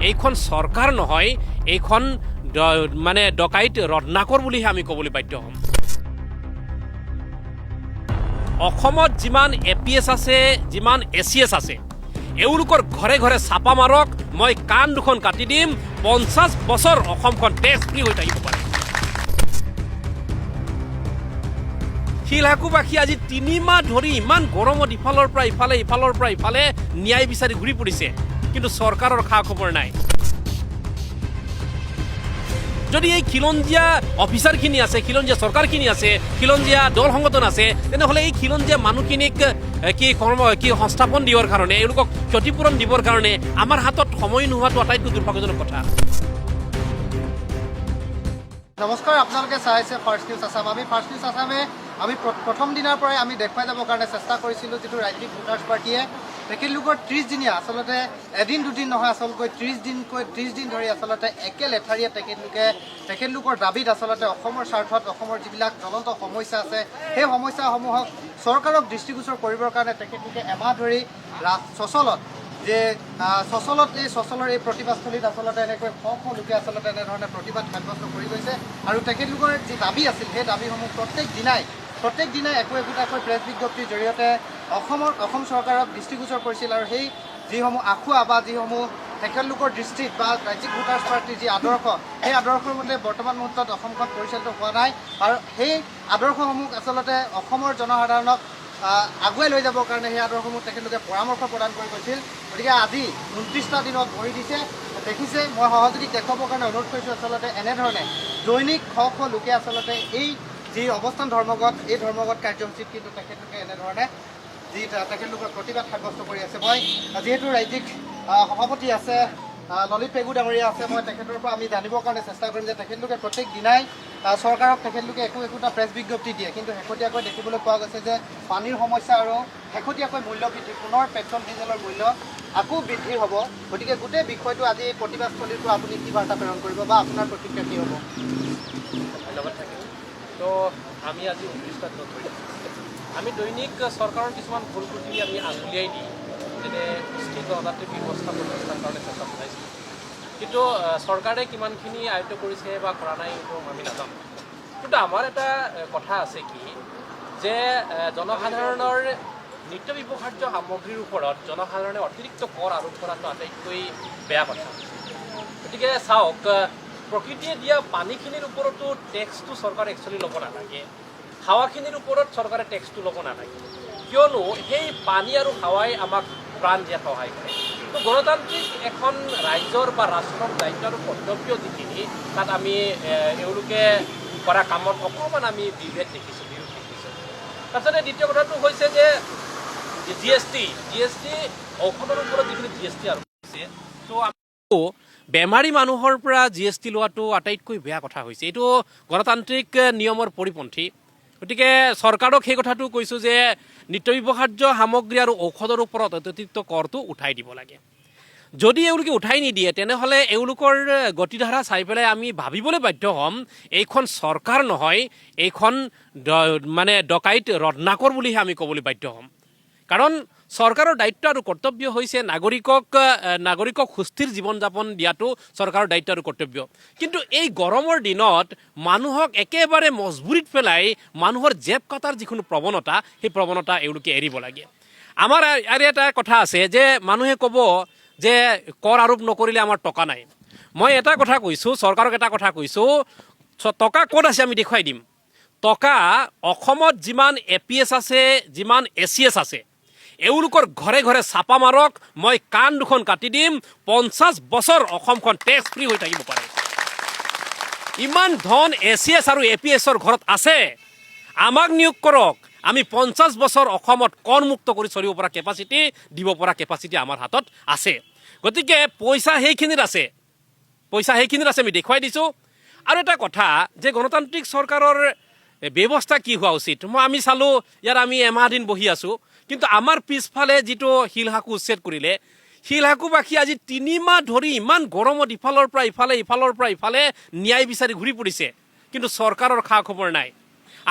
এইখন চৰকাৰ নহয়, এইখন মানে ডকাইত ৰত্নাকৰ বুলিহে আমি ক'বলৈ বাধ্য হ'ম। অসমত যিমান APS আছে, যিমান ACS আছে, এওঁলোকৰ ঘৰে ঘৰে চাপা মাৰক, মই কাণ দুখন কাটি দিম, 50 বছৰ অসমখন টেক্স ফ্ৰী হৈ থাকিব পাৰে। শিলহাকুবাসী আজি 3 মাহ ধৰি ইমান গৰমত ইফালৰ পৰা ইফালে ইফালৰ পৰা ইফালে ন্যায় বিচাৰি ঘূৰি ফুৰিছে, কিন্তু চৰকাৰৰ খা খবৰ নাই। যদি এই খিলঞ্জীয়া অফিচাৰখিনি আছে, খিলঞ্জীয়া চৰকাৰখিনি আছে, খিলঞ্জীয়া দল সংগঠন আছে, তেনেহ'লে এই খিলঞ্জীয়া মানুহখিনিক কি সংস্থাপন দিবৰ কাৰণে, এওঁলোকক ক্ষতিপূৰণ দিবৰ কাৰণে আমাৰ হাতত সময় নোহোৱাটো আটাইতকৈ দুৰ্ভাগ্যজনক কথা। নমস্কাৰ, আপোনালোকে চাইছে ফাৰ্ষ্ট নিউজ আছাম। আমি ফাৰ্ষ্ট নিউজ আছামে আমি প্ৰথম দিনাৰ পৰাই আমি দেখুৱাই যাবৰ কাৰণে চেষ্টা কৰিছিলোঁ যিটো ৰাজ্যিক ভোটাৰ্ছ পাৰ্টীয়ে তেখেতলোকৰ 30 দিনীয়া, আচলতে এদিন দুদিন নহয়, আচলতে 30 দিন ধৰি আচলতে একে লেঠাৰীয়ে তেখেতলোকৰ দাবীত আচলতে অসমৰ স্বাৰ্থত অসমৰ যিবিলাক জ্বলন্ত সমস্যা আছে সেই সমস্যাসমূহক চৰকাৰক দৃষ্টিগোচৰ কৰিবৰ কাৰণে তেখেতলোকে এমাহ ধৰি চচলত এই চচলৰ এই প্ৰতিবাদস্থলীত আচলতে এনেকৈ শ লোকে আচলতে এনেধৰণে প্ৰতিবাদ সাব্যস্ত কৰি গৈছে। আৰু তেখেতলোকৰ যি দাবী আছিল সেই দাবীসমূহ প্ৰত্যেক দিনাই একোটাকৈ প্ৰেছ বিজ্ঞপ্তিৰ জৰিয়তে অসম চৰকাৰক দৃষ্টিগোচৰ কৰিছিল। আৰু সেই যিসমূহ আখুৱা বা যিসমূহ তেখেতলোকৰ দৃষ্টিত বা ৰাজ্যিক ভোটাৰ্ছ পাৰ্টীৰ যি আদৰ্শ, সেই আদৰ্শৰ মতে বৰ্তমান মুহূৰ্তত অসমখন পৰিচালিত হোৱা নাই। আৰু সেই আদৰ্শসমূহ আচলতে অসমৰ জনসাধাৰণক আগুৱাই লৈ যাবৰ কাৰণে সেই আদৰ্শসমূহ তেখেতলোকে পৰামৰ্শ প্ৰদান কৰি গৈছিল। গতিকে আজি 29টা দিনত ভৰি দিছে, দেখিছে। মই সহযোগীক দেখুৱাবৰ কাৰণে অনুৰোধ কৰিছোঁ, আচলতে এনেধৰণে দৈনিক শ লোকে আচলতে এই যি অৱস্থান ধৰ্মঘট, এই ধৰ্মঘট কাৰ্যসূচীত কিন্তু তেখেতলোকে এনেধৰণে তেখেতলোকৰ প্ৰতিবাদ সাব্যস্ত কৰি আছে। মই যিহেতু ৰাজ্যিক সভাপতি আছে ললিত পেগু ডাঙৰীয়া আছে, মই তেখেতৰ পৰা আমি জানিবৰ কাৰণে চেষ্টা কৰিম যে তেখেতলোকে প্ৰত্যেক দিনাই চৰকাৰক তেখেতলোকে একোটা প্ৰেছ বিজ্ঞপ্তি দিয়ে, কিন্তু শেহতীয়াকৈ দেখিবলৈ পোৱা গৈছে যে পানীৰ সমস্যা আৰু শেহতীয়াকৈ মূল্য বৃদ্ধি, পুনৰ পেট্ৰল ডিজেলৰ মূল্য আকৌ বৃদ্ধি হ'ব। গতিকে গোটেই বিষয়টো আজি এই প্ৰতিবাদস্থলীৰ পৰা আপুনি কি বাৰ্তা প্ৰেৰণ কৰিব বা আপোনাৰ প্ৰতিক্ৰিয়া কি হ'ব? ধন্যবাদ থাকিল। তো আমি আজি 29টা দিনত ধৰি আমি দৈনিক চৰকাৰৰ কিছুমান ভুল ত্ৰুটি আমি আঙুলিয়াই দি যেনে সুস্থিৰ গণতান্ত্ৰিক ব্যৱস্থা প্ৰতিষ্ঠাৰ কাৰণে চেষ্টা চলাইছোঁ, কিন্তু চৰকাৰে কিমানখিনি আয়ত্ব কৰিছে বা কৰা নাই এইটো আমি নাজানো। কিন্তু আমাৰ এটা কথা আছে কি যে জনসাধাৰণৰ নিত্য ব্যৱহাৰ্য সামগ্ৰীৰ ওপৰত জনসাধাৰণে অতিৰিক্ত কৰ আৰোপ কৰাটো আটাইতকৈ বেয়া কথা। গতিকে চাওক, প্ৰকৃতিয়ে দিয়া পানীখিনিৰ ওপৰতো টেক্সটো চৰকাৰে একচুৱেলি ল'ব নালাগে, হাৱাখিনিৰ ওপৰত চৰকাৰে টেক্সটো ল'ব নালাগে, কিয়নো সেই পানী আৰু হাৱাই আমাক প্ৰাণ দিয়াত সহায় কৰে। তো গণতান্ত্ৰিক এখন ৰাজ্যৰ বা ৰাষ্ট্ৰৰ দায়িত্ব আৰু কৰ্তব্য যিখিনি, তাত আমি এওঁলোকে কৰা কামত অকণমান আমি বিৰোধ দেখিছোঁ। তাৰপিছতে দ্বিতীয় কথাটো হৈছে যে GST ঔষধৰ ওপৰত যিখিনি GST আৰোপ কৰিছে, তো বেমাৰী মানুহৰ পৰা GST লোৱাটো আটাইতকৈ বেয়া কথা হৈছে। এইটো গণতান্ত্ৰিক নিয়মৰ পৰিপন্থী। গতিকে চৰকাৰক সেই কথাটো কৈছোঁ যে নিত্য ব্যৱহাৰ্য সামগ্ৰী আৰু ঔষধৰ ওপৰত অতিৰিক্ত কৰটো উঠাই দিব লাগে। যদি এওঁলোকে উঠাই নিদিয়ে তেনেহ'লে এওঁলোকৰ গতিধাৰা চাই পেলাই আমি ভাবিবলৈ বাধ্য হ'ম এইখন চৰকাৰ নহয়, এইখন মানে ডকাইত ৰত্নাকৰ বুলিহে আমি ক'বলৈ বাধ্য হ'ম। কাৰণ চৰকাৰৰ দায়িত্ব আৰু কৰ্তব্য হৈছে নাগৰিকক সুস্থিৰ জীৱন যাপন দিয়াটো চৰকাৰৰ দায়িত্ব আৰু কৰ্তব্য। কিন্তু এই গৰমৰ দিনত মানুহক একেবাৰে মজবুৰিত পেলাই মানুহৰ জেপ কটাৰ যিকোনো প্ৰৱণতা, সেই প্ৰৱণতা এওঁলোকে এৰিব লাগে। আমাৰ আৰু এটা কথা আছে যে মানুহে ক'ব যে কৰ আৰোপ নকৰিলে আমাৰ টকা নাই। মই এটা কথা কৈছোঁ, চৰকাৰক এটা কথা কৈছোঁ, টকা ক'ত আছে আমি দেখুৱাই দিম। টকা অসমত যিমান APS আছে, যিমান ACS আছে, এওঁলোকৰ ঘৰে ঘৰে চাপা মাৰক, মই কাণ দুখন কাটি দিম, 50 বছৰ অসমখন টেক্স ফ্ৰী হৈ থাকিব পাৰে। ইমান ধন ACS আৰু APSৰ ঘৰত আছে, আমাক নিয়োগ কৰক, আমি 50 বছৰ অসমত কৰমুক্ত কৰি চলিব পৰা কেপাচিটি, দিব পৰা কেপাচিটি আমাৰ হাতত আছে। গতিকে পইচা সেইখিনিত আছে, আমি দেখুৱাই দিছোঁ। আৰু এটা কথা যে গণতান্ত্ৰিক চৰকাৰৰ ব্যৱস্থা কি হোৱা উচিত। আমি চালোঁ ইয়াত আমি এমাহ দিন বহি আছোঁ, কিন্তু আমাৰ পিছফালে যিটো শিলহাকু উচ্ছেদ কৰিলে, শিলহাকুবাসী আজি 3 মাহ ধৰি ইমান গৰমত ইফালৰ পৰা ইফালে ন্যায় বিচাৰি ঘূৰি ফুৰিছে, কিন্তু চৰকাৰৰ খা খবৰ নাই।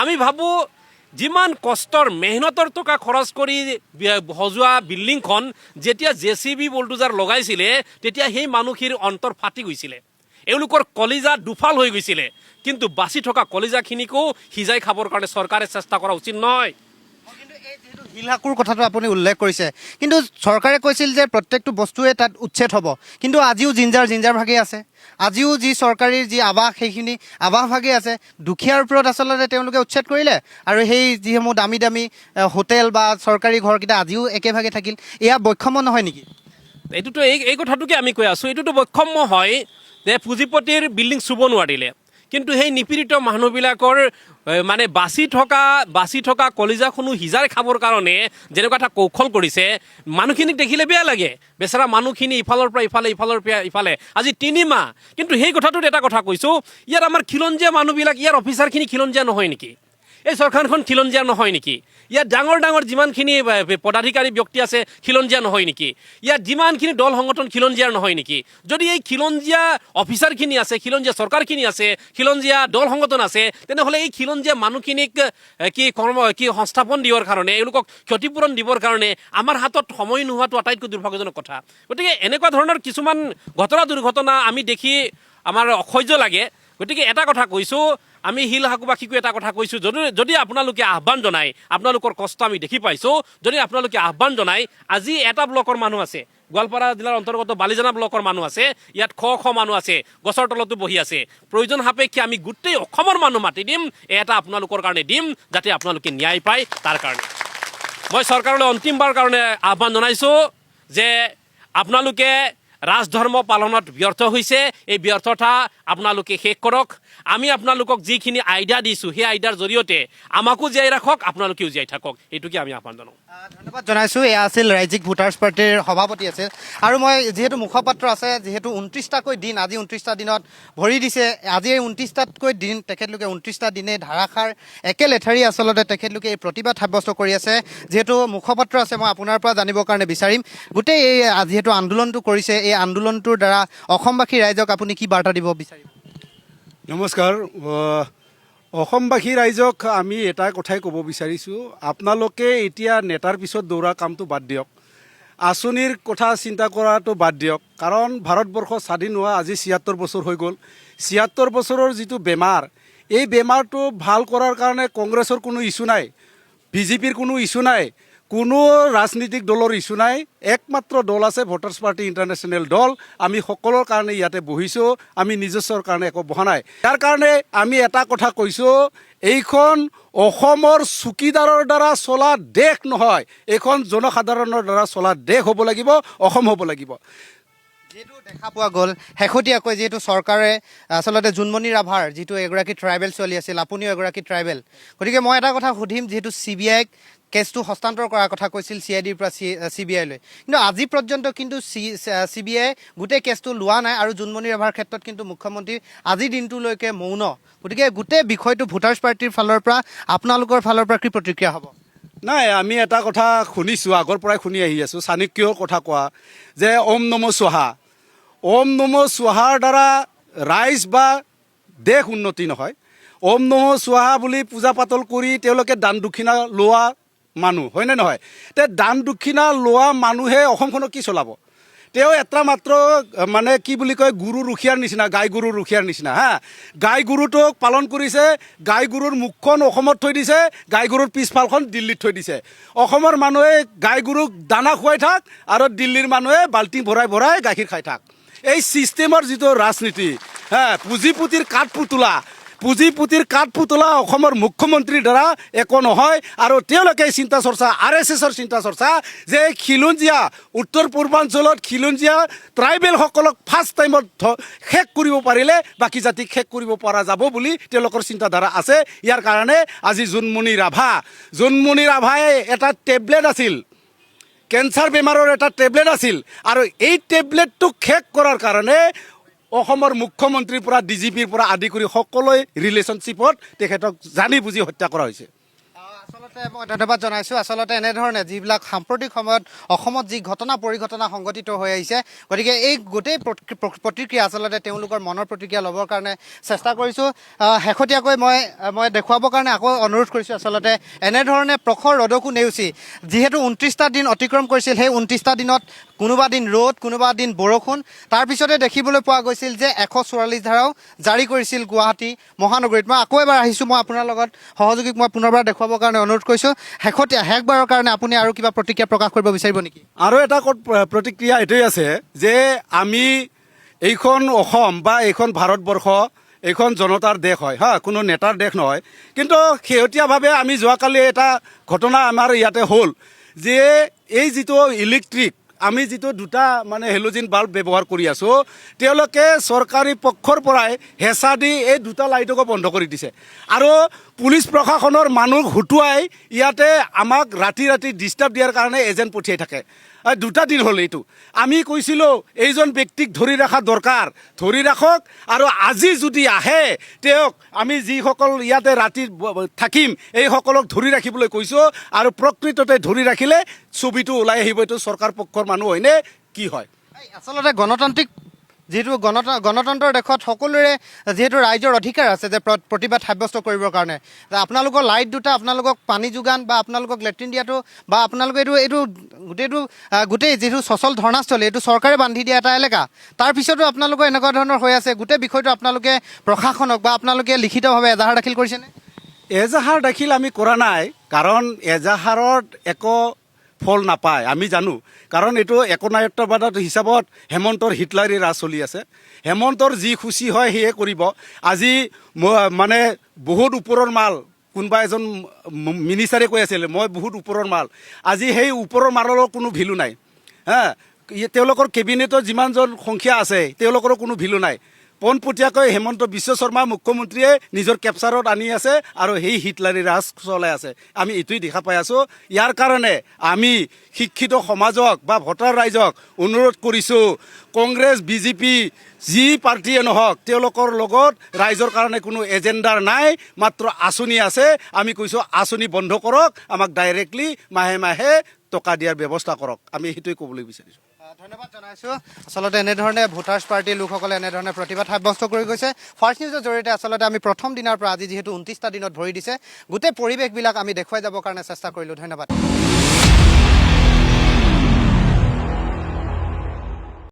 আমি ভাবোঁ যিমান কষ্টৰ মেহনতৰ টকা খৰচ কৰি সজোৱা বিল্ডিংখন যেতিয়া JCB বুলডোজাৰ লগাইছিলে তেতিয়া সেই মানুহখিনিৰ অন্তৰ ফাটি গৈছিলে, এওঁলোকৰ কলিজা দুফাল হৈ গৈছিলে। কিন্তু বাচি থকা কলিজাখিনিকো সিজাই খাবৰ কাৰণে চৰকাৰে চেষ্টা কৰা উচিত নহয়। শিলহাকুৰ কথাটো আপুনি উল্লেখ কৰিছে, কিন্তু চৰকাৰে কৈছিল যে প্ৰত্যেকটো বস্তুৱে তাত উচ্ছেদ হ'ব, কিন্তু আজিও জিঞ্জাৰ ভাগে আছে। আজিও যি চৰকাৰী যি আৱাস সেইখিনি আৱাস ভাগে আছে। দুখীয়াৰ ওপৰত আচলতে তেওঁলোকে উচ্ছেদ কৰিলে, আৰু সেই যিসমূহ দামী দামী হোটেল বা চৰকাৰী ঘৰকেইটা আজিও একেভাগে থাকিল। এয়া বৈষম্য নহয় নেকি? এইটোতো এই কথাটোকে আমি কৈ আছোঁ, এইটোতো বৈষম্য হয় যে পুঁজিপতিৰ বিল্ডিং চুব নোৱাৰিলে, কিন্তু সেই নিপীড়িত মানুহবিলাকৰ মানে বাচি থকা কলিজাখনো সিজাই খাবৰ কাৰণে যেনেকুৱা এটা কৌশল কৰিছে, মানুহখিনিক দেখিলে বেয়া লাগে। বেচেৰা মানুহখিনি ইফালৰ পৰা ইফালে আজি 3 মাহ। কিন্তু সেই কথাটোত এটা কথা কৈছোঁ, ইয়াত আমাৰ খিলঞ্জীয়া মানুহবিলাক, ইয়াৰ অফিচাৰখিনি খিলঞ্জীয়া নহয় নেকি? এই চৰকাৰখন খিলঞ্জীয়া নহয় নেকি? ইয়াত ডাঙৰ যিমানখিনি পদাধিকাৰী ব্যক্তি আছে খিলঞ্জীয়া নহয় নেকি? ইয়াত যিমানখিনি দল সংগঠন খিলঞ্জীয়াৰ নহয় নেকি? যদি এই খিলঞ্জীয়া অফিচাৰখিনি আছে, খিলঞ্জীয়া চৰকাৰখিনি আছে, খিলঞ্জীয়া দল সংগঠন আছে, তেনেহ'লে এই খিলঞ্জীয়া মানুহখিনিক কি সংস্থাপন দিবৰ কাৰণে, এওঁলোকক ক্ষতিপূৰণ দিবৰ কাৰণে আমাৰ হাতত সময় নোহোৱাটো আটাইতকৈ দুৰ্ভাগ্যজনক কথা। গতিকে এনেকুৱা ধৰণৰ কিছুমান দুৰ্ঘটনা আমি দেখি আমাৰ অসহ্য লাগে। গতিকে এটা কথা কৈছোঁ, আমি শিলহাকুবাসীকো এটা কথা কৈছোঁ, যদি আপোনালোকে আহ্বান জনায়, আপোনালোকৰ কষ্ট আমি দেখি পাইছোঁ, যদি আপোনালোকে আহ্বান জনায়, আজি এটা ব্লকৰ মানুহ আছে, গোৱালপাৰা জিলাৰ অন্তৰ্গত বালিজানা ব্লকৰ মানুহ আছে, ইয়াত শ মানুহ আছে, গছৰ তলতো বহি আছে। প্ৰয়োজন সাপেক্ষে আমি গোটেই অসমৰ মানুহ মাতি দিম, এটা আপোনালোকৰ কাৰণে দিম, যাতে আপোনালোকে ন্যায় পায়। তাৰ কাৰণে মই চৰকাৰলৈ অন্তিমবাৰ কাৰণে আহ্বান জনাইছোঁ যে আপোনালোকে ৰাজধৰ্ম পালনত ব্যৰ্থ হৈছে, এই ব্যৰ্থতা আপোনালোকে শেষ কৰক। আমি আপোনালোকক যিখিনি আইডিয়া দিছোঁ, সেই আইডিয়াৰ জৰিয়তে আমাকো জীয়াই ৰাখক, আপোনালোকেও জীয়াই থাকক, এইটোকে আমি আহ্বান জনাওঁ। ধন্যবাদ জনাইছোঁ। এয়া আছিল ৰাজ্যিক ভোটাৰ্ছ পাৰ্টিৰ সভাপতি আছিল। আৰু মই যিহেতু মুখপাত্ৰ আছে, যিহেতু 29টাকৈ দিন, আজি 29টা দিনত ভৰি দিছে, আজি এই 29টাতকৈ দিন তেখেতলোকে 29টা দিনে ধাৰাসাৰ একে লেঠাৰি আচলতে তেখেতলোকে এই প্ৰতিবাদ সাব্যস্ত কৰি আছে। যিহেতু মুখপাত্ৰ আছে, মই আপোনাৰ পৰা জানিবৰ কাৰণে বিচাৰিম, গোটেই এই যিহেতু আন্দোলনটো কৰিছে, এই আন্দোলনটোৰ দ্বাৰা অসমবাসী ৰাইজক আপুনি কি বাৰ্তা দিব বিচাৰিব? নমস্কাৰ। অসমবাসী ৰাইজক আমি এটা কথাই ক'ব বিচাৰিছোঁ, আপোনালোকে এতিয়া নেতাৰ পিছত দৌৰা কামটো বাদ দিয়ক, আঁচনিৰ কথা চিন্তা কৰাটো বাদ দিয়ক। কাৰণ ভাৰতবৰ্ষ স্বাধীন হোৱা আজি 76 বছৰ হৈ গ'ল। 76 বছৰৰ যিটো বেমাৰ, এই বেমাৰটো ভাল কৰাৰ কাৰণে কংগ্ৰেছৰ কোনো ইছ্যু নাই, বিজেপিৰ কোনো ইছ্যু নাই, কোনো ৰাজনীতিক দলৰ ইছ্যু নাই। একমাত্ৰ দল আছে ভোটাৰ্ছ পাৰ্টি ইণ্টাৰনেশ্যনেল দল। আমি সকলোৰ কাৰণে ইয়াতে বহিছোঁ, আমি নিজস্বৰ কাৰণে একো বহা নাই। ইয়াৰ কাৰণে আমি এটা কথা কৈছোঁ, এইখন অসমৰ চকীদাৰৰ দ্বাৰা চলা দেশ নহয়, এইখন জনসাধাৰণৰ দ্বাৰা চলা দেশ হ'ব লাগিব, অসম হ'ব লাগিব। যিহেতু দেখা পোৱা গ'ল শেহতীয়াকৈ, যিহেতু চৰকাৰে আচলতে জোনমণি ৰাভাৰ যিটো এগৰাকী ট্ৰাইবেল ছোৱালী আছিল, আপুনিও এগৰাকী ট্ৰাইবেল, গতিকে মই এটা কথা সুধিম, যিহেতু CBIক কেছটো হস্তান্তৰ কৰাৰ কথা কৈছিল CIDৰ পৰা CBIলৈ, কিন্তু আজি পৰ্যন্ত কিন্তু CBI গোটেই কেছটো লোৱা নাই, আৰু জোনমণি ৰাভাৰ ক্ষেত্ৰত কিন্তু মুখ্যমন্ত্ৰী আজিৰ দিনটোলৈকে মৌন। গতিকে গোটেই বিষয়টো ভোটাৰ্ছ পাৰ্টিৰ ফালৰ পৰা, আপোনালোকৰ ফালৰ পৰা কি প্ৰতিক্ৰিয়া হ'ব? নাই, আমি এটা কথা শুনিছোঁ, আগৰ পৰাই শুনি আহি আছোঁ, চাণক্যৰ কথা কোৱা যে ওম নম স্বাহা, ওম নম স্বাহাৰ দ্বাৰা ৰাইজ বা দেশ উন্নতি নহয়। ওম নম স্বাহা বুলি পূজা পাতল কৰি তেওঁলোকে দান দক্ষিণা লোৱা মানুহ, হয়নে নহয়? তে দান দক্ষিণা লোৱা মানুহে অসমখনক কি চলাব? তেওঁ এটা মাত্ৰ মানে কি বুলি কয়, গুৰু ৰখীয়াৰ নিচিনা, গাই গুৰু ৰখীয়াৰ নিচিনা। গাই গুৰুটোক পালন কৰিছে, গাই গুৰুৰ মুখখন অসমত থৈ দিছে, গাই গুৰুৰ পিছফালখন দিল্লীত থৈ দিছে। অসমৰ মানুহে গাই গুৰুক দানা খুৱাই থাক, আৰু দিল্লীৰ মানুহে বাল্টিং ভৰাই গাখীৰ খাই থাক। এই ছিষ্টেমৰ যিটো ৰাজনীতি, পুঁজিপতিৰ কাঠপুতলা অসমৰ মুখ্যমন্ত্ৰীৰ দ্বাৰা একো নহয়। আৰু তেওঁলোকে চিন্তা চৰ্চা, RSSৰ চিন্তা চৰ্চা যে খিলঞ্জীয়া উত্তৰ পূৰ্বাঞ্চলত খিলঞ্জীয়া ট্ৰাইবেলসকলক ফাৰ্ষ্ট টাইমত শেষ কৰিব পাৰিলে বাকী জাতিক শেষ কৰিব পৰা যাব বুলি তেওঁলোকৰ চিন্তাধাৰা আছে। ইয়াৰ কাৰণে আজি জোনমণি ৰাভাই এটা টেবলেট আছিল, কেঞ্চাৰ বেমাৰৰ এটা টেবলেট আছিল, আৰু এই টেবলেটটোক শেষ কৰাৰ কাৰণে অসমৰ মুখ্যমন্ত্ৰীৰ পৰা DGPৰ পৰা আদি কৰি সকলোৱে ৰিলেশ্যনশ্বিপত তেখেতক জানি বুজি হত্যা কৰা হৈছে। আচলতে মই ধন্যবাদ জনাইছোঁ আচলতে এনেধৰণে যিবিলাক সাম্প্ৰতিক সময়ত অসমত যি ঘটনা পৰিঘটনা সংঘটিত হৈ আহিছে গতিকে এই গোটেই প্ৰতিক্ৰিয়া আচলতে তেওঁলোকৰ মনৰ প্ৰতিক্ৰিয়া ল'বৰ কাৰণে চেষ্টা কৰিছোঁ শেহতীয়াকৈ মই দেখুৱাবৰ কাৰণে আকৌ অনুৰোধ কৰিছোঁ আচলতে এনেধৰণে প্ৰখৰ ৰ'দকো নেওচি যিহেতু 29টা দিন অতিক্ৰম কৰিছিল সেই 29টা দিনত কোনোবা দিন ৰ'দ কোনোবা দিন বৰষুণ তাৰপিছতে দেখিবলৈ পোৱা গৈছিল যে 144 ধাৰাও জাৰি কৰিছিল গুৱাহাটী মহানগৰীত মই আকৌ এবাৰ আহিছোঁ মই আপোনাৰ লগত সহযোগীক মই পুনৰবাৰ দেখুৱাবৰ কাৰণে অনুৰোধ কৰিছোঁ শেষবাৰৰ কাৰণে আপুনি আৰু কিবা প্ৰতিক্ৰিয়া প্ৰকাশ কৰিব বিচাৰিব নেকি আৰু এটা প্ৰতিক্ৰিয়া এইটোৱে আছে যে আমি এইখন অসম বা এইখন ভাৰতবৰ্ষ এইখন জনতাৰ দেশ হয় হা কোনো নেতাৰ দেশ নহয় কিন্তু শেহতীয়াভাৱে আমি যোৱাকালি এটা ঘটনা আমাৰ ইয়াতে হ'ল যে এই যিটো ইলেক্ট্ৰিক আমি যিটো দুটা মানে হেলোজিন বাল্ব ব্যৱহাৰ কৰি আছোঁ তেওঁলোকে চৰকাৰী পক্ষৰ পৰাই হেঁচা দি এই দুটা লাইটকো বন্ধ কৰি দিছে আৰু পুলিচ প্ৰশাসনৰ মানুহ হতুৱাই ইয়াতে আমাক ৰাতি ডিষ্টাৰ্ব দিয়াৰ কাৰণে এজেণ্ট পঠিয়াই থাকে 2টা দিন হ'ল এইটো আমি কৈছিলোঁ এইজন ব্যক্তিক ধৰি ৰখা দৰকাৰ ধৰি ৰাখক আৰু আজি যদি আহে তেওঁক আমি যিসকল ইয়াতে ৰাতি থাকিম এইসকলক ধৰি ৰাখিবলৈ কৈছোঁ আৰু প্ৰকৃততে ধৰি ৰাখিলে ছবিটো ওলাই আহিব এইটো চৰকাৰ পক্ষৰ মানুহ হয়নে কি হয় আচলতে গণতান্ত্ৰিক যিহেতু গণতন্ত্ৰৰ দেশত সকলোৰে যিহেতু ৰাইজৰ অধিকাৰ আছে যে প্ৰতিবাদ সাব্যস্ত কৰিবৰ কাৰণে আপোনালোকৰ লাইট দুটা আপোনালোকক পানী যোগান বা আপোনালোকক লেট্ৰিন দিয়াটো বা আপোনালোকে এইটো গোটেই যিটো সচল ধৰ্ণাস্থলী এইটো চৰকাৰে বান্ধি দিয়া এটা এলেকা তাৰপিছতো আপোনালোকৰ এনেকুৱা ধৰণৰ হৈ আছে গোটেই বিষয়টো আপোনালোকে প্ৰশাসনক বা আপোনালোকে লিখিতভাৱে এজাহাৰ দাখিল কৰিছেনে এজাহাৰ দাখিল আমি কৰা নাই কাৰণ এজাহাৰত একো ফল নাপায় আমি জানো কাৰণ এইটো একনায়ত্ববাদৰ হিচাপত হেমন্তৰ হিটলাৰী ৰাজ চলি আছে হেমন্তৰ যি খুচি হয় সেয়ে কৰিব আজি মানে বহুত ওপৰৰ মাল কোনোবা এজন মিনিষ্টাৰে কৈ আছিল মই বহুত ওপৰৰ মাল আজি সেই ওপৰৰ মালৰো কোনো ভেলু নাই হা তেওঁলোকৰ কেবিনেটত যিমানজন সংখ্যা আছে তেওঁলোকৰো কোনো ভেলু নাই পোনপটীয়াকৈ হেমন্ত বিশ্ব শৰ্মা মুখ্যমন্ত্ৰীয়ে নিজৰ কেপচাৰত আনি আছে আৰু সেই হিটলাৰী ৰাজ চলাই আছে আমি এইটোৱেই দেখা পাই আছোঁ ইয়াৰ কাৰণে আমি শিক্ষিত সমাজক বা ভোটাৰ ৰাইজক অনুৰোধ কৰিছোঁ কংগ্ৰেছ বিজেপি যি পাৰ্টীয়ে নহওক তেওঁলোকৰ লগত ৰাইজৰ কাৰণে কোনো এজেণ্ডাৰ নাই মাত্ৰ আঁচনি আছে আমি কৈছোঁ আঁচনি বন্ধ কৰক আমাক ডাইৰেক্টলি মাহে মাহে টকা দিয়াৰ ব্যৱস্থা কৰক আমি সেইটোৱে ক'বলৈ বিচাৰিছোঁ ধন্যবাদ জনাইছোঁ আচলতে এনেধৰণে ভোটাৰ্ছ পাৰ্টিৰ লোকসকলে এনেধৰণে প্ৰতিবাদ সাব্যস্ত কৰি গৈছে ফাৰ্ষ্ট নিউজৰ জৰিয়তে আচলতে আমি প্ৰথম দিনাৰ পৰা আজি যিহেতু 29টা দিনত ভৰি দিছে গোটেই পৰিৱেশবিলাক আমি দেখুৱাই যাবৰ কাৰণে চেষ্টা কৰিলোঁ ধন্যবাদ